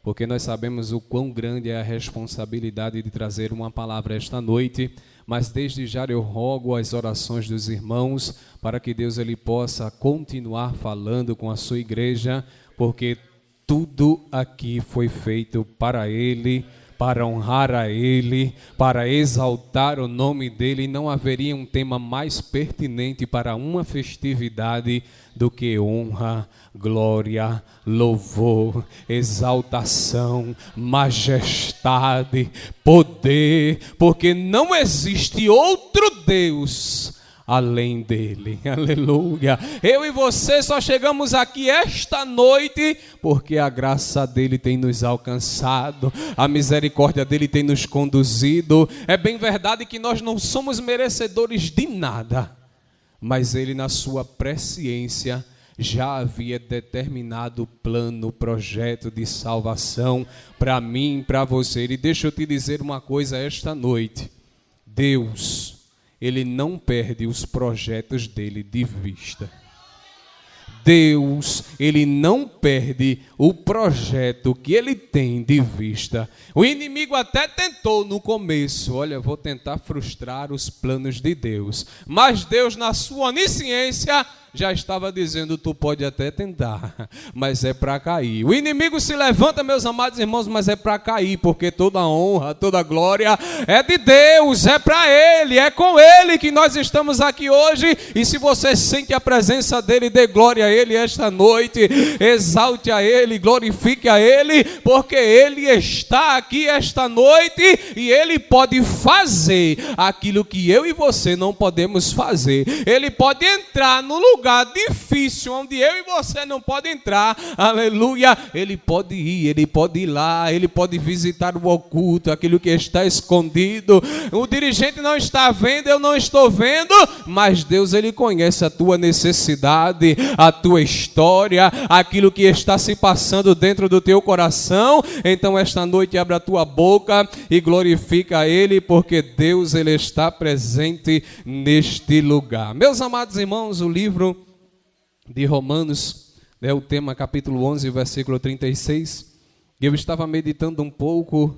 porque nós sabemos o quão grande é a responsabilidade de trazer uma palavra esta noite, mas desde já eu rogo as orações dos irmãos para que Deus ele possa continuar falando com a sua igreja, porque tudo aqui foi feito para Ele, para honrar a Ele, para exaltar o nome dEle. Não haveria um tema mais pertinente para uma festividade do que honra, glória, louvor, exaltação, majestade, poder, porque não existe outro Deus além dele, aleluia. Eu e você só chegamos aqui esta noite porque a graça dele tem nos alcançado, a misericórdia dele tem nos conduzido. É bem verdade que nós não somos merecedores de nada, mas ele na sua presciência já havia determinado o plano, o projeto de salvação para mim, para você. E deixa eu te dizer uma coisa esta noite: Deus, Ele não perde os projetos dele de vista. Deus, Ele não perde o projeto que Ele tem de vista. O inimigo até tentou no começo, olha, vou tentar frustrar os planos de Deus. Mas Deus, na sua onisciência, já estava dizendo, tu pode até tentar, mas é para cair. O inimigo se levanta, meus amados irmãos, mas é para cair, porque toda honra, toda glória é de Deus, é para Ele, é com Ele que nós estamos aqui hoje. E se você sente a presença dEle, dê glória a Ele esta noite, exalte a Ele, glorifique a Ele, porque Ele está aqui esta noite e Ele pode fazer aquilo que eu e você não podemos fazer. Ele pode entrar no lugar difícil, onde eu e você não podem entrar, aleluia. Ele pode ir lá, ele pode visitar o oculto, aquilo que está escondido. O dirigente não está vendo, eu não estou vendo, mas Deus, ele conhece a tua necessidade, a tua história, aquilo que está se passando dentro do teu coração. Então esta noite abre a tua boca e glorifica a Ele, porque Deus, ele está presente neste lugar. Meus amados irmãos, o livro de Romanos, o tema capítulo 11, versículo 36, eu estava meditando um pouco,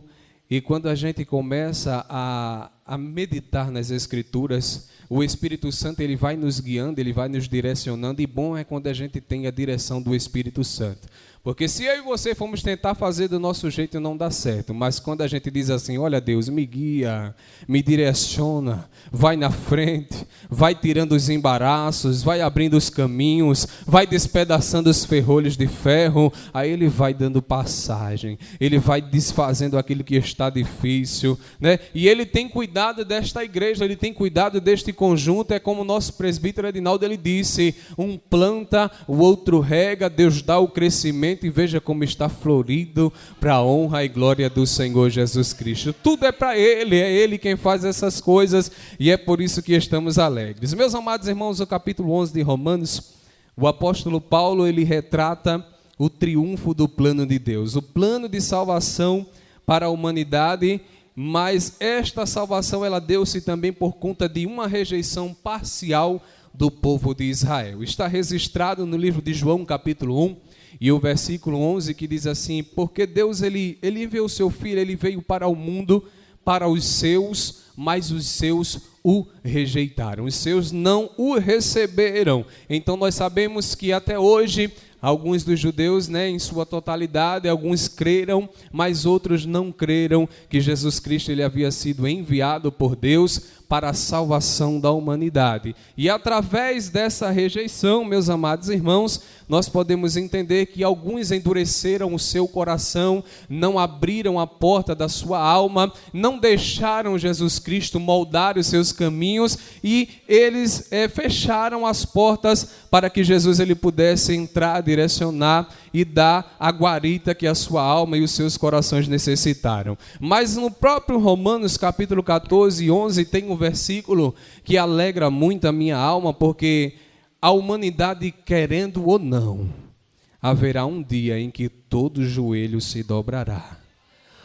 e quando a gente começa a meditar nas Escrituras, o Espírito Santo ele vai nos guiando, ele vai nos direcionando, e bom é quando a gente tem a direção do Espírito Santo. Porque se eu e você formos tentar fazer do nosso jeito, não dá certo. Mas quando a gente diz assim, olha Deus, me guia, me direciona, vai na frente, vai tirando os embaraços, vai abrindo os caminhos, vai despedaçando os ferrolhos de ferro, aí Ele vai dando passagem, Ele vai desfazendo aquilo que está difícil, né? E Ele tem cuidado desta igreja, Ele tem cuidado deste conjunto. É como o nosso presbítero Edinaldo, ele disse, um planta, o outro rega, Deus dá o crescimento, e veja como está florido para a honra e glória do Senhor Jesus Cristo. Tudo é para Ele, é Ele quem faz essas coisas, e é por isso que estamos alegres. Meus amados irmãos, o capítulo 11 de Romanos, o apóstolo Paulo, ele retrata o triunfo do plano de Deus, o plano de salvação para a humanidade, mas esta salvação ela deu-se também por conta de uma rejeição parcial do povo de Israel. Está registrado no livro de João, capítulo 1, e o versículo 11, que diz assim, porque Deus ele enviou o seu Filho, ele veio para o mundo, para os seus, mas os seus o rejeitaram, os seus não o receberam. Então nós sabemos que até hoje, alguns dos judeus, em sua totalidade, alguns creram, mas outros não creram que Jesus Cristo ele havia sido enviado por Deus para a salvação da humanidade. E através dessa rejeição, meus amados irmãos, nós podemos entender que alguns endureceram o seu coração, não abriram a porta da sua alma, não deixaram Jesus Cristo moldar os seus caminhos, e eles fecharam as portas para que Jesus ele pudesse entrar, direcionar e dar a guarita que a sua alma e os seus corações necessitaram. Mas no próprio Romanos capítulo 14 e 11 tem um versículo que alegra muito a minha alma, porque a humanidade, querendo ou não, haverá um dia em que todo joelho se dobrará.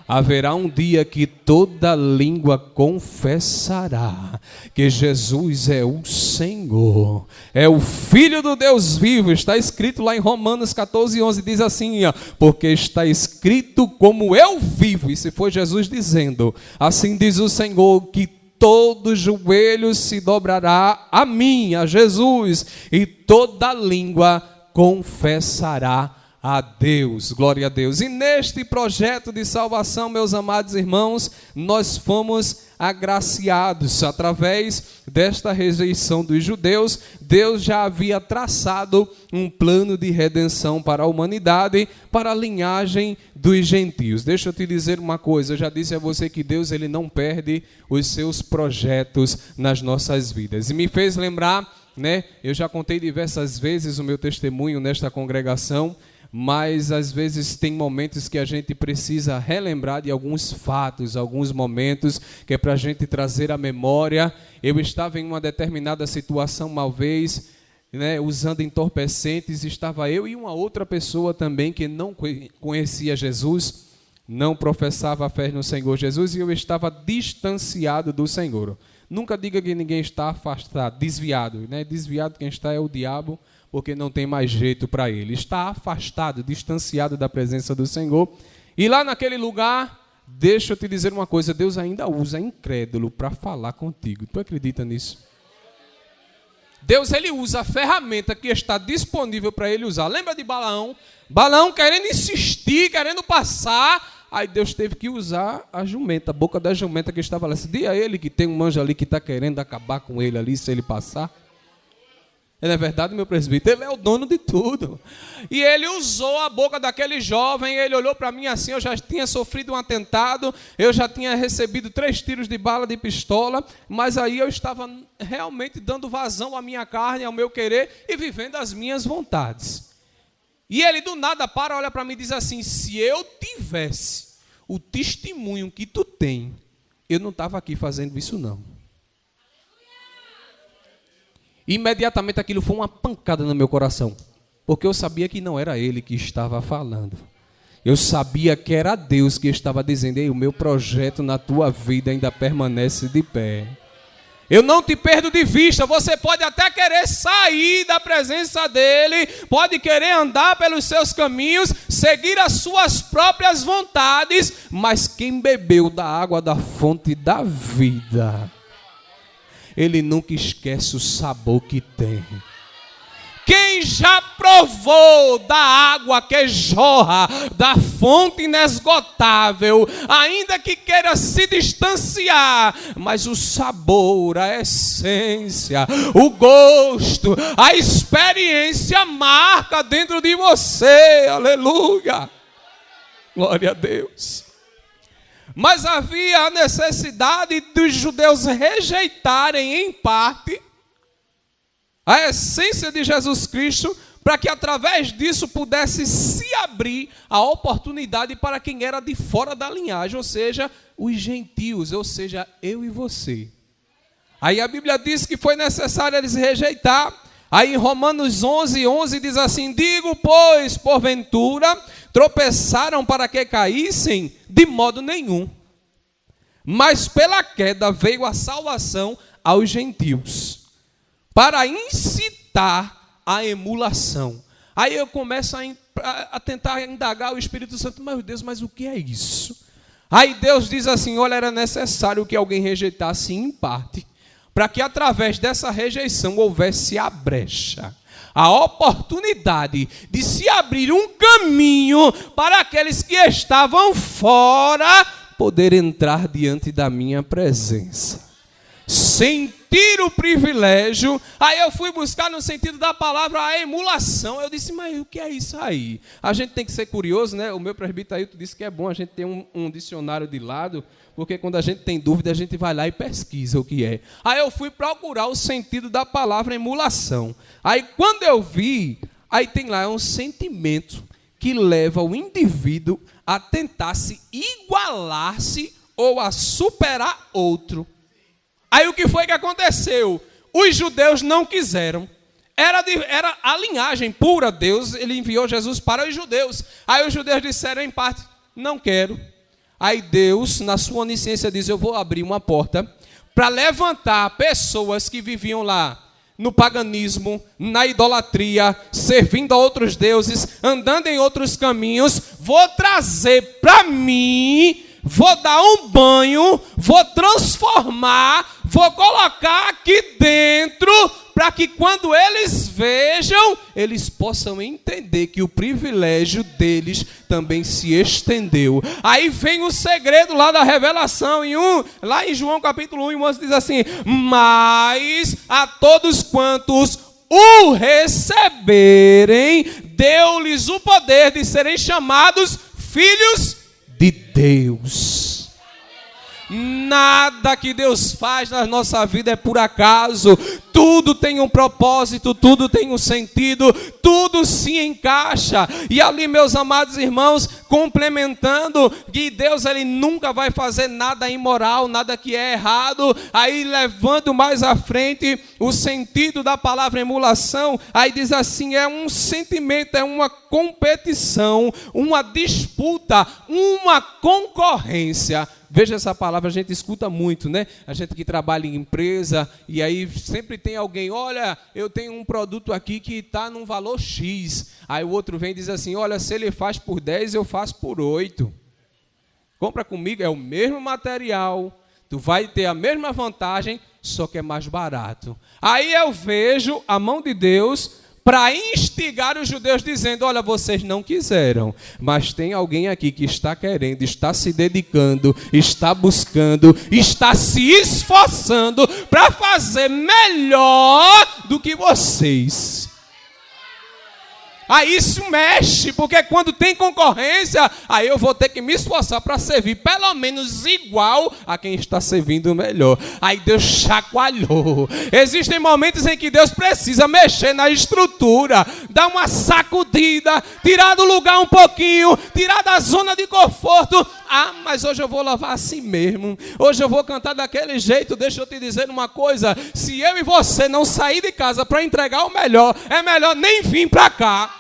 haverá um dia que toda língua confessará que Jesus é o Senhor, é o Filho do Deus vivo. Está escrito lá em Romanos 14:11, diz assim, porque está escrito como eu vivo, e se foi Jesus dizendo, assim diz o Senhor, que todo joelho se dobrará a mim, a Jesus, e toda língua confessará a Deus. Glória a Deus. E neste projeto de salvação, meus amados irmãos, nós fomos agraciados através desta rejeição dos judeus. Deus já havia traçado um plano de redenção para a humanidade, para a linhagem dos gentios. Deixa eu te dizer uma coisa, eu já disse a você que Deus ele não perde os seus projetos nas nossas vidas. E me fez lembrar, eu já contei diversas vezes o meu testemunho nesta congregação, mas às vezes tem momentos que a gente precisa relembrar de alguns fatos, alguns momentos, que é para a gente trazer à memória. Eu estava em uma determinada situação uma vez, usando entorpecentes, estava eu e uma outra pessoa também que não conhecia Jesus, não professava a fé no Senhor Jesus, e eu estava distanciado do Senhor. Nunca diga que ninguém está afastado, desviado, desviado quem está é o diabo, porque não tem mais jeito para ele. Está afastado, distanciado da presença do Senhor. E lá naquele lugar, deixa eu te dizer uma coisa, Deus ainda usa incrédulo para falar contigo. Tu acredita nisso? Deus ele usa a ferramenta que está disponível para ele usar. Lembra de Balaão? Balaão querendo insistir, querendo passar. Aí Deus teve que usar a jumenta, a boca da jumenta que estava lá. Diz a ele que tem um anjo ali que está querendo acabar com ele ali, se ele passar. Não é verdade, meu presbítero? Ele é o dono de tudo. E ele usou a boca daquele jovem, ele olhou para mim assim, eu já tinha sofrido um atentado, eu já tinha recebido 3 tiros de bala de pistola, mas aí eu estava realmente dando vazão à minha carne, ao meu querer e vivendo as minhas vontades. E ele do nada olha para mim e diz assim, se eu tivesse o testemunho que tu tem, eu não estava aqui fazendo isso não. Imediatamente aquilo foi uma pancada no meu coração, porque eu sabia que não era ele que estava falando. Eu sabia que era Deus que estava dizendo, ei, o meu projeto na tua vida ainda permanece de pé. Eu não te perdo de vista, você pode até querer sair da presença dele, pode querer andar pelos seus caminhos, seguir as suas próprias vontades, mas quem bebeu da água da fonte da vida, ele nunca esquece o sabor que tem. Quem já provou da água que jorra, da fonte inesgotável, ainda que queira se distanciar, mas o sabor, a essência, o gosto, a experiência marca dentro de você, aleluia, glória a Deus. Mas havia a necessidade dos judeus rejeitarem em parte a essência de Jesus Cristo, para que através disso pudesse se abrir a oportunidade para quem era de fora da linhagem, ou seja, os gentios, ou seja, eu e você. Aí a Bíblia diz que foi necessário eles rejeitar. Aí em Romanos 11:11 diz assim, digo, pois, porventura, tropeçaram para que caíssem? De modo nenhum. Mas pela queda veio a salvação aos gentios, para incitar a emulação. Aí eu começo a tentar indagar o Espírito Santo, meu Deus, mas o que é isso? Aí Deus diz assim, olha, era necessário que alguém rejeitasse em parte, para que através dessa rejeição houvesse a brecha, a oportunidade de se abrir um caminho para aqueles que estavam fora poder entrar diante da minha presença. Sentir o privilégio. Aí eu fui buscar no sentido da palavra a emulação. Eu disse, mas o que é isso aí? A gente tem que ser curioso, né? O meu presbítero Ailton disse que é bom a gente ter um dicionário de lado, porque quando a gente tem dúvida, a gente vai lá e pesquisa o que é. Aí eu fui procurar o sentido da palavra emulação. Aí quando eu vi, aí tem lá um sentimento que leva o indivíduo a tentar se igualar-se ou a superar outro. Aí o que foi que aconteceu? Os judeus não quiseram. Era a linhagem pura, Deus, ele enviou Jesus para os judeus. Aí os judeus disseram em parte, não quero. Aí Deus, na sua onisciência, diz: eu vou abrir uma porta para levantar pessoas que viviam lá no paganismo, na idolatria, servindo a outros deuses, andando em outros caminhos. Vou trazer para mim, vou dar um banho, vou transformar, vou colocar aqui dentro, para que quando eles vejam, eles possam entender que o privilégio deles também se estendeu. Aí vem o segredo lá da revelação, lá em João capítulo 1, o moço diz assim: mas a todos quantos o receberem, deu-lhes o poder de serem chamados filhos de Deus. Nada que Deus faz na nossa vida é por acaso. Tudo tem um propósito, tudo tem um sentido, tudo se encaixa. E ali, meus amados irmãos, complementando, que Deus ele nunca vai fazer nada imoral, nada que é errado. Aí levando mais à frente o sentido da palavra emulação, aí diz assim: é um sentimento, é uma competição, uma disputa, uma concorrência. Veja, essa palavra a gente escuta muito, né? A gente que trabalha em empresa, e aí sempre tem alguém: olha, eu tenho um produto aqui que está num valor X. Aí o outro vem e diz assim: olha, se ele faz por 10, eu faço por 8. Compra comigo, é o mesmo material, tu vai ter a mesma vantagem, só que é mais barato. Aí eu vejo a mão de Deus para instigar os judeus, dizendo: olha, vocês não quiseram, mas tem alguém aqui que está querendo, está se dedicando, está buscando, está se esforçando para fazer melhor do que vocês. Aí isso mexe, porque quando tem concorrência, aí eu vou ter que me esforçar para servir pelo menos igual a quem está servindo melhor. Aí Deus chacoalhou. Existem momentos em que Deus precisa mexer na estrutura, dar uma sacudida, tirar do lugar um pouquinho, tirar da zona de conforto. Ah, mas hoje eu vou lavar assim mesmo, hoje eu vou cantar daquele jeito. Deixa eu te dizer uma coisa: se eu e você não sair de casa para entregar o melhor, é melhor nem vir para cá.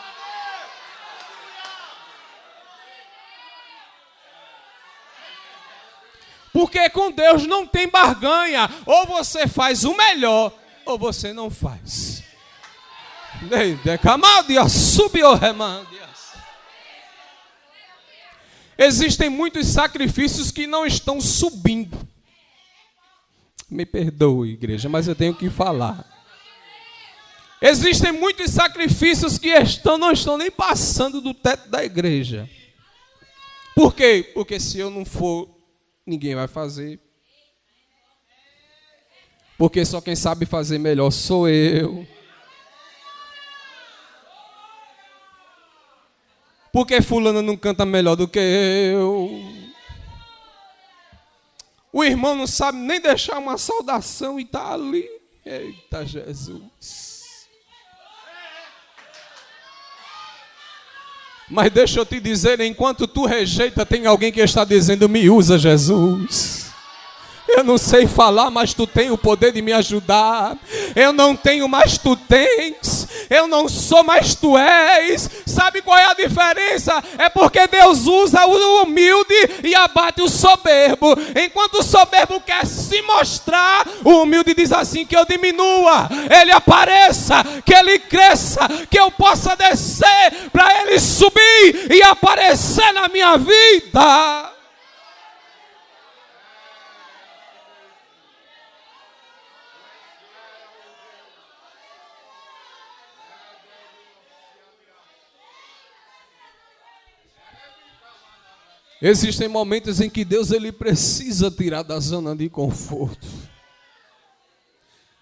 Porque com Deus não tem barganha. Ou você faz o melhor, ou você não faz. Existem muitos sacrifícios que não estão subindo. Me perdoe, igreja, mas eu tenho que falar. Existem muitos sacrifícios que não estão nem passando do teto da igreja. Por quê? Porque se eu não for, ninguém vai fazer. Porque só quem sabe fazer melhor sou eu. Porque fulano não canta melhor do que eu. O irmão não sabe nem deixar uma saudação e está ali. Eita Jesus. Mas deixa eu te dizer, enquanto tu rejeita, tem alguém que está dizendo: me usa, Jesus. Eu não sei falar, mas tu tem o poder de me ajudar. Eu não tenho, mas tu tens. Eu não sou, mas tu és. Sabe qual é a diferença? É porque Deus usa o humilde e abate o soberbo. Enquanto o soberbo quer se mostrar, o humilde diz assim: que eu diminua, ele apareça, que ele cresça, que eu possa descer para ele subir e aparecer na minha vida. Existem momentos em que Deus ele precisa tirar da zona de conforto.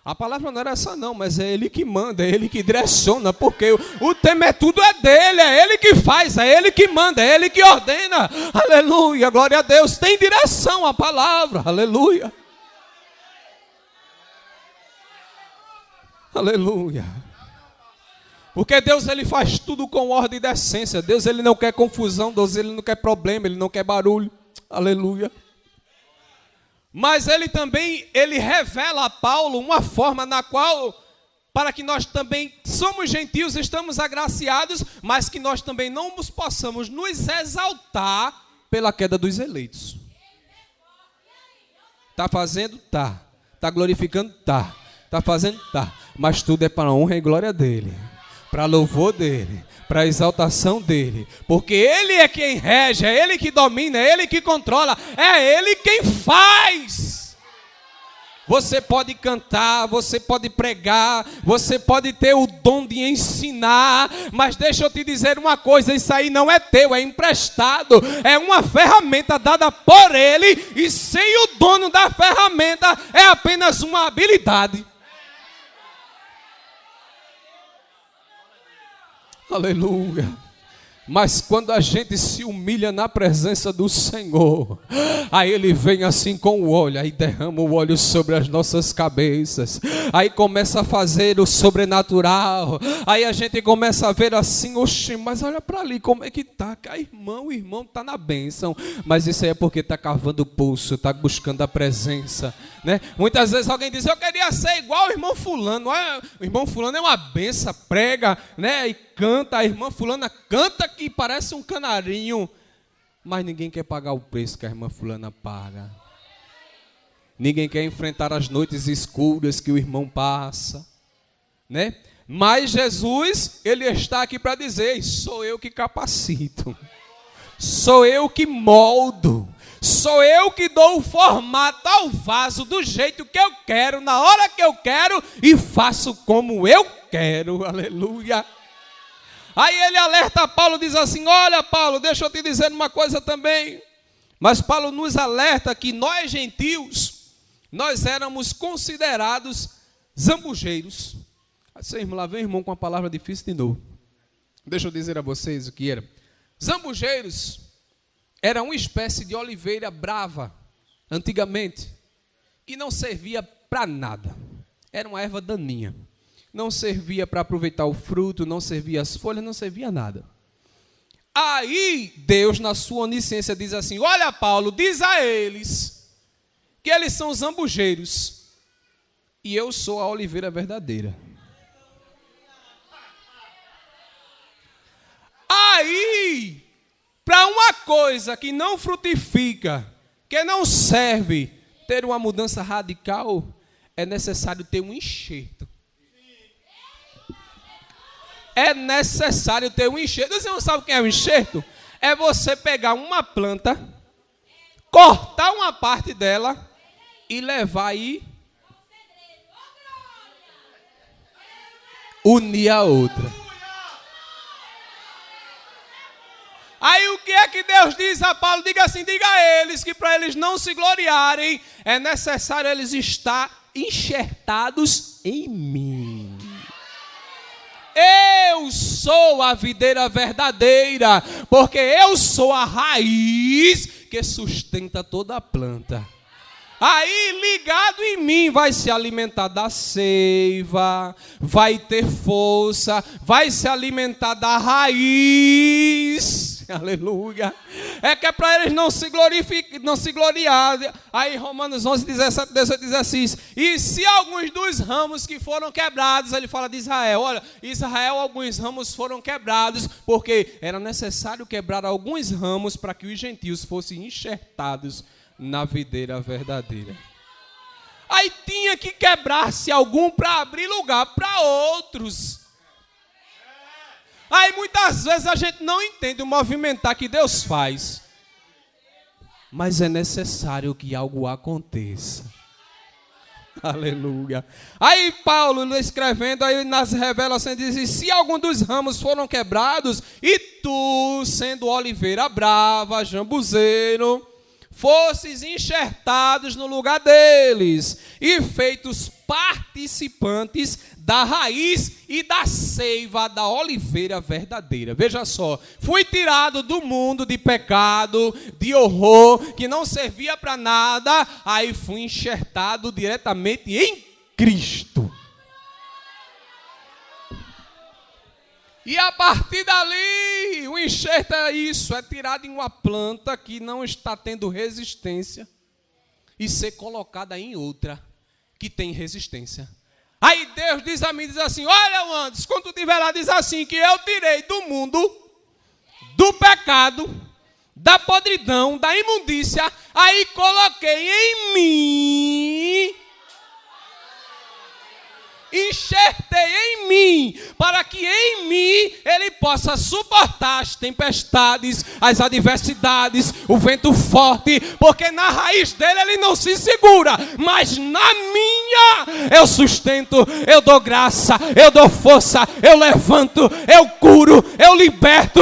A palavra não era essa não, mas é Ele que manda, é Ele que direciona, porque o tema é tudo é dele, é Ele que faz, é Ele que manda, é Ele que ordena. Aleluia, glória a Deus, tem direção a palavra, aleluia. Aleluia. Porque Deus ele faz tudo com ordem e decência. Deus ele não quer confusão, Deus ele não quer problema, ele não quer barulho. Aleluia. Mas ele também, ele revela a Paulo uma forma na qual, para que nós também somos gentios, estamos agraciados, mas que nós também não possamos nos exaltar pela queda dos eleitos. Está fazendo? Tá. Está glorificando? Tá. Está fazendo? Tá. Mas tudo é para a honra e glória dele. Para louvor dele. Para a exaltação dele. Porque ele é quem rege, é ele que domina, é ele que controla, é ele quem faz. Você pode cantar, você pode pregar, você pode ter o dom de ensinar, mas deixa eu te dizer uma coisa, isso aí não é teu, é emprestado, é uma ferramenta dada por ele, e sem o dono da ferramenta é apenas uma habilidade. Aleluia. Mas quando a gente se humilha na presença do Senhor, aí Ele vem assim com o óleo, aí derrama o óleo sobre as nossas cabeças, aí começa a fazer o sobrenatural, aí a gente começa a ver assim, oxe, mas olha para ali, como é que tá? O irmão está na bênção, mas isso aí é porque está cavando o pulso, está buscando a presença, né? Muitas vezes alguém diz, eu queria ser igual o irmão fulano, o irmão fulano é uma benção, prega, né? E canta, a irmã fulana canta que parece um canarinho, mas ninguém quer pagar o preço que a irmã fulana paga. Ninguém quer enfrentar as noites escuras que o irmão passa, né? Mas Jesus, ele está aqui para dizer, sou eu que capacito, sou eu que moldo, sou eu que dou o formato ao vaso do jeito que eu quero, na hora que eu quero e faço como eu quero, aleluia. Aí ele alerta Paulo, diz assim, olha Paulo, deixa eu te dizer uma coisa também. Mas Paulo nos alerta que nós gentios, nós éramos considerados zambujeiros. Assim, irmão, lá vem o irmão com uma palavra difícil de novo. Deixa eu dizer a vocês o que era. Zambujeiros era uma espécie de oliveira brava, antigamente, que não servia para nada. Era uma erva daninha. Não servia para aproveitar o fruto, não servia as folhas, não servia nada. Aí Deus, na sua onisciência, diz assim, olha Paulo, diz a eles que eles são zambujeiros e eu sou a oliveira verdadeira. Aí, para uma coisa que não frutifica, que não serve, ter uma mudança radical, é necessário ter um enxerto. É necessário ter um enxerto. Você não sabe o que é um enxerto? É você pegar uma planta, cortar uma parte dela e levar aí, unir a outra. Aí o que é que Deus diz a Paulo? Diga assim, diga a eles que para eles não se gloriarem, é necessário eles estar enxertados em mim. Eu sou a videira verdadeira, porque eu sou a raiz que sustenta toda a planta. Aí, ligado em mim, vai se alimentar da seiva, vai ter força, vai se alimentar da raiz. Aleluia. É que é para eles não se gloriar. Aí Romanos 11, 17, 18 diz assim, e se alguns dos ramos que foram quebrados, ele fala de Israel, olha, Israel, alguns ramos foram quebrados, porque era necessário quebrar alguns ramos para que os gentios fossem enxertados na videira verdadeira. Aí tinha que quebrar-se algum para abrir lugar para outros. Aí muitas vezes a gente não entende o movimentar que Deus faz. Mas é necessário que algo aconteça. Aleluia. Aí Paulo escrevendo aí nas revelações diz, se algum dos ramos foram quebrados, e tu, sendo oliveira brava, jambuzeiro, fosses enxertados no lugar deles e feitos participantes da raiz e da seiva da oliveira verdadeira. Veja só, fui tirado do mundo de pecado, de horror, que não servia para nada, aí fui enxertado diretamente em Cristo. E a partir dali, o enxerto é isso, é tirado em uma planta que não está tendo resistência e ser colocada em outra que tem resistência. Aí Deus diz a mim, diz assim, olha Wanderson, quando tu estiver lá, diz assim, que eu tirei do mundo, do pecado, da podridão, da imundícia, aí coloquei em mim, enxertei em mim, para que em mim ele possa suportar as tempestades, as adversidades, o vento forte, porque na raiz dele ele não se segura, mas na minha eu sustento, eu dou graça, eu dou força, eu levanto, eu curo, eu liberto.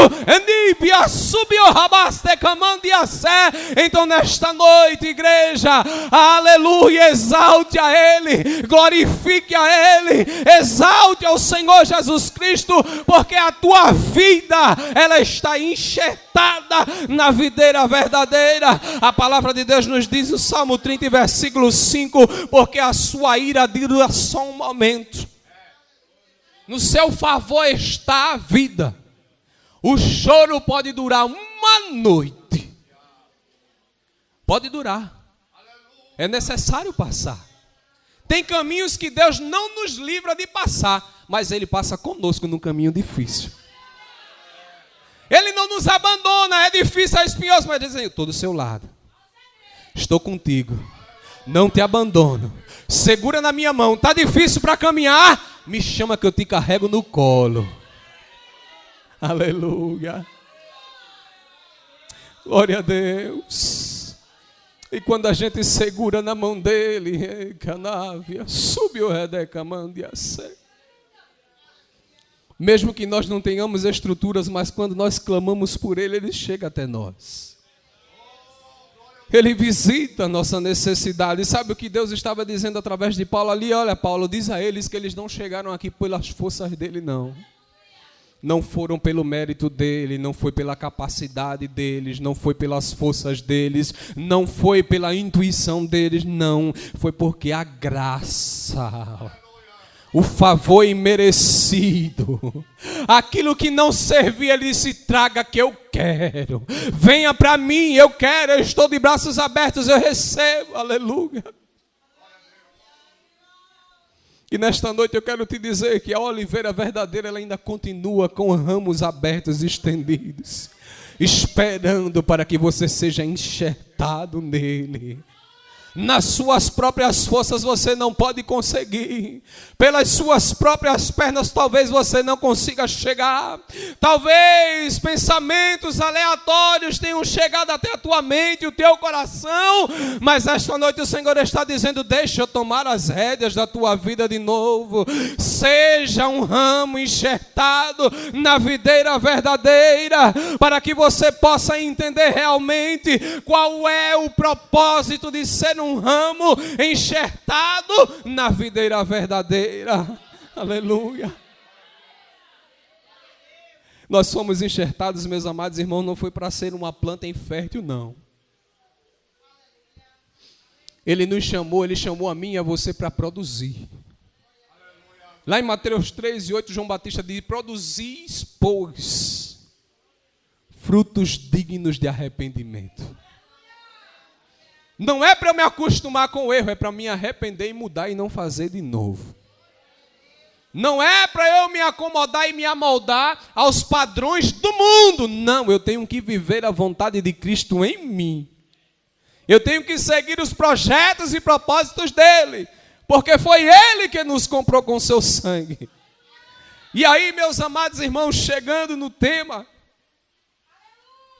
Então nesta noite, igreja, aleluia, exalte a ele, glorifique a ele, exalte ao Senhor Jesus Cristo, porque a tua vida, ela está enxertada na videira verdadeira. A palavra de Deus nos diz, o Salmo 30, versículo 5, porque a sua ira dura só um momento. No seu favor está a vida. O choro pode durar uma noite. Pode durar. É necessário passar. Tem caminhos que Deus não nos livra de passar, mas Ele passa conosco num caminho difícil. Ele não nos abandona, é difícil, é espinhoso, mas diz: eu estou do seu lado. Estou contigo. Não te abandono. Segura na minha mão. Está difícil para caminhar? Me chama que eu te carrego no colo. Aleluia. Glória a Deus. E quando a gente segura na mão dele, subiu mesmo que nós não tenhamos estruturas, mas quando nós clamamos por ele, ele chega até nós. Ele visita a nossa necessidade. Sabe o que Deus estava dizendo através de Paulo ali? Olha, Paulo, diz a eles que eles não chegaram aqui pelas forças dele, não. Não foram pelo mérito dele, não foi pela capacidade deles, não foi pelas forças deles, não foi pela intuição deles, não. Foi porque a graça, o favor imerecido, aquilo que não servia, ele disse: traga que eu quero. Venha para mim, eu quero, eu estou de braços abertos, eu recebo. Aleluia. E nesta noite eu quero te dizer que a oliveira verdadeira, ela ainda continua com ramos abertos e estendidos, esperando para que você seja enxertado nele. Nas suas próprias forças você não pode conseguir. Pelas suas próprias pernas talvez você não consiga chegar. Talvez pensamentos aleatórios tenham chegado até a tua mente e o teu coração. Mas esta noite o Senhor está dizendo: deixa eu tomar as rédeas da tua vida de novo. Seja um ramo enxertado na videira verdadeira, para que você possa entender realmente qual é o propósito de ser um ramo enxertado na videira verdadeira. Aleluia. Nós somos enxertados, meus amados irmãos, não foi para ser uma planta infértil, não. Ele nos chamou, ele chamou a mim e a você para produzir. Lá em Mateus 3:8, João Batista diz: produzis, pois, frutos dignos de arrependimento. Não é para eu me acostumar com o erro, é para me arrepender e mudar e não fazer de novo. Não é para eu me acomodar e me amoldar aos padrões do mundo. Não, eu tenho que viver a vontade de Cristo em mim. Eu tenho que seguir os projetos e propósitos dele, porque foi ele que nos comprou com seu sangue. E aí, meus amados irmãos, chegando no tema,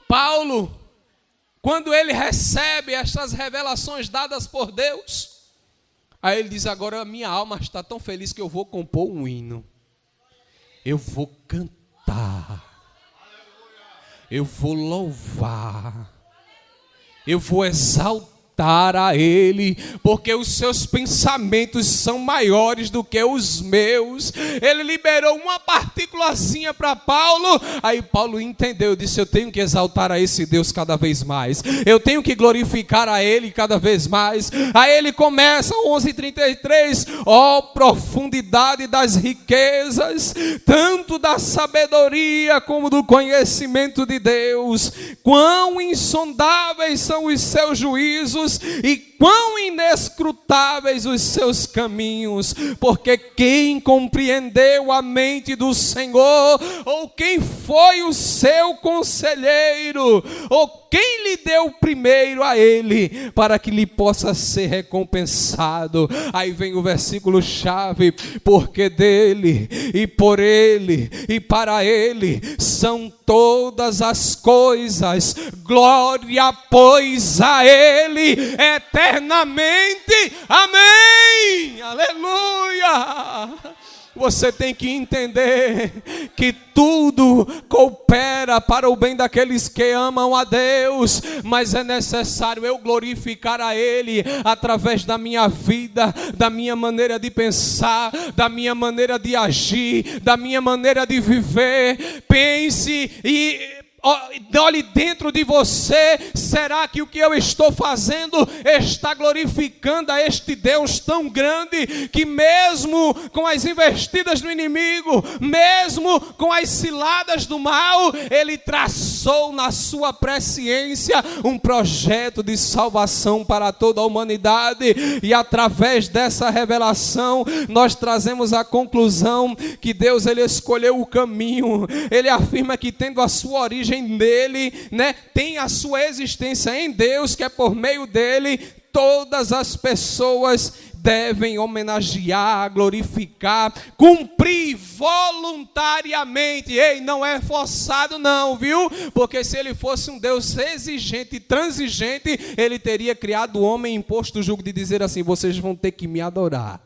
Paulo, quando ele recebe estas revelações dadas por Deus, aí ele diz: agora a minha alma está tão feliz que eu vou compor um hino. Eu vou cantar. Eu vou louvar. Eu vou exaltar a ele, porque os seus pensamentos são maiores do que os meus. Ele liberou uma partículazinha para Paulo, aí Paulo entendeu, disse: eu tenho que exaltar a esse Deus cada vez mais, eu tenho que glorificar a ele cada vez mais. Aí ele começa, 11:33, ó profundidade das riquezas, tanto da sabedoria como do conhecimento de Deus, quão insondáveis são os seus juízos e quão inescrutáveis os seus caminhos, porque quem compreendeu a mente do Senhor, ou quem foi o seu conselheiro, ou quem lhe deu primeiro a ele, para que lhe possa ser recompensado. Aí vem o versículo chave: porque dele, e por ele, e para ele, são todas as coisas, glória pois a ele, eternamente, amém, aleluia. Você tem que entender que tudo coopera para o bem daqueles que amam a Deus, mas é necessário eu glorificar a Ele através da minha vida, da minha maneira de pensar, da minha maneira de agir, da minha maneira de viver. Pense e olhe dentro de você: será que o que eu estou fazendo está glorificando a este Deus tão grande, que mesmo com as investidas do inimigo, mesmo com as ciladas do mal, Ele traçou na sua presciência um projeto de salvação para toda a humanidade? E através dessa revelação nós trazemos a conclusão que Deus, Ele escolheu o caminho. Ele afirma que, tendo a sua origem nele, tem a sua existência em Deus, que é por meio dele todas as pessoas devem homenagear, glorificar, cumprir voluntariamente. Ei, não é forçado não, viu? Porque se ele fosse um Deus exigente e transigente, ele teria criado o homem e imposto o jugo de dizer assim: vocês vão ter que me adorar.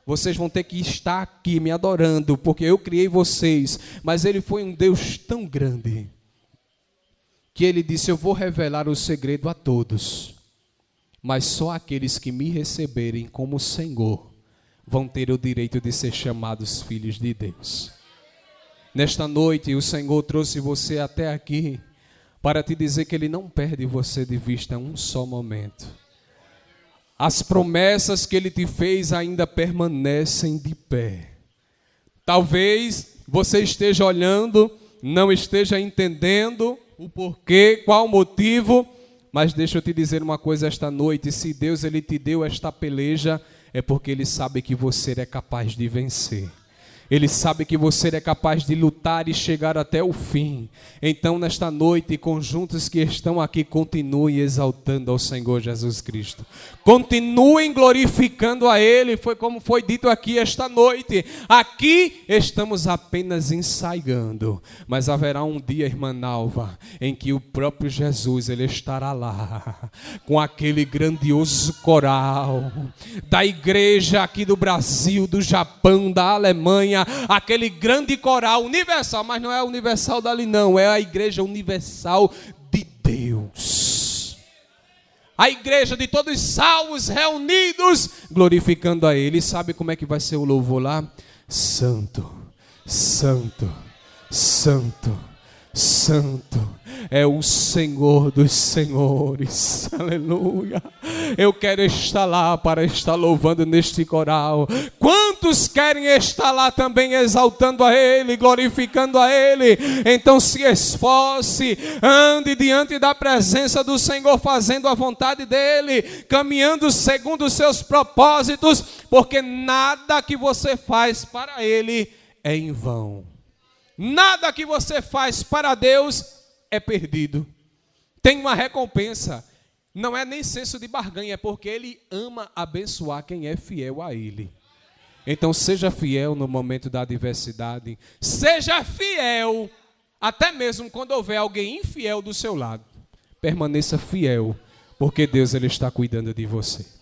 Vocês vão ter que estar aqui me adorando, porque eu criei vocês. Mas ele foi um Deus tão grande que ele disse: eu vou revelar o segredo a todos, mas só aqueles que me receberem como Senhor vão ter o direito de ser chamados filhos de Deus. Nesta noite o Senhor trouxe você até aqui para te dizer que Ele não perde você de vista um só momento. As promessas que Ele te fez ainda permanecem de pé. Talvez você esteja olhando, não esteja entendendo o porquê, qual o motivo, mas deixa eu te dizer uma coisa esta noite: se Deus, Ele te deu esta peleja, é porque Ele sabe que você é capaz de vencer. Ele sabe que você é capaz de lutar e chegar até o fim. Então, nesta noite, conjuntos que estão aqui, continuem exaltando ao Senhor Jesus Cristo. Continuem glorificando a Ele. Foi como foi dito aqui esta noite. Aqui estamos apenas ensaiando. Mas haverá um dia, irmã Nalva, em que o próprio Jesus, Ele estará lá, com aquele grandioso coral da igreja aqui do Brasil, do Japão, da Alemanha, aquele grande coral universal, mas não é a universal dali não, é a igreja universal de Deus. A igreja de todos salvos reunidos, glorificando a Ele. E sabe como é que vai ser o louvor lá? Santo, santo, santo, santo é o Senhor dos senhores. Aleluia. Eu quero estar lá para estar louvando neste coral. Quantos querem estar lá também exaltando a Ele, glorificando a Ele? Então se esforce, ande diante da presença do Senhor, fazendo a vontade dEle, caminhando segundo os seus propósitos, porque nada que você faz para Ele é em vão. Nada que você faz para Deus é perdido. Tem uma recompensa. Não é nem senso de barganha, é porque Ele ama abençoar quem é fiel a Ele. Então seja fiel no momento da adversidade. Seja fiel até mesmo quando houver alguém infiel do seu lado. Permaneça fiel, porque Deus, Ele está cuidando de você.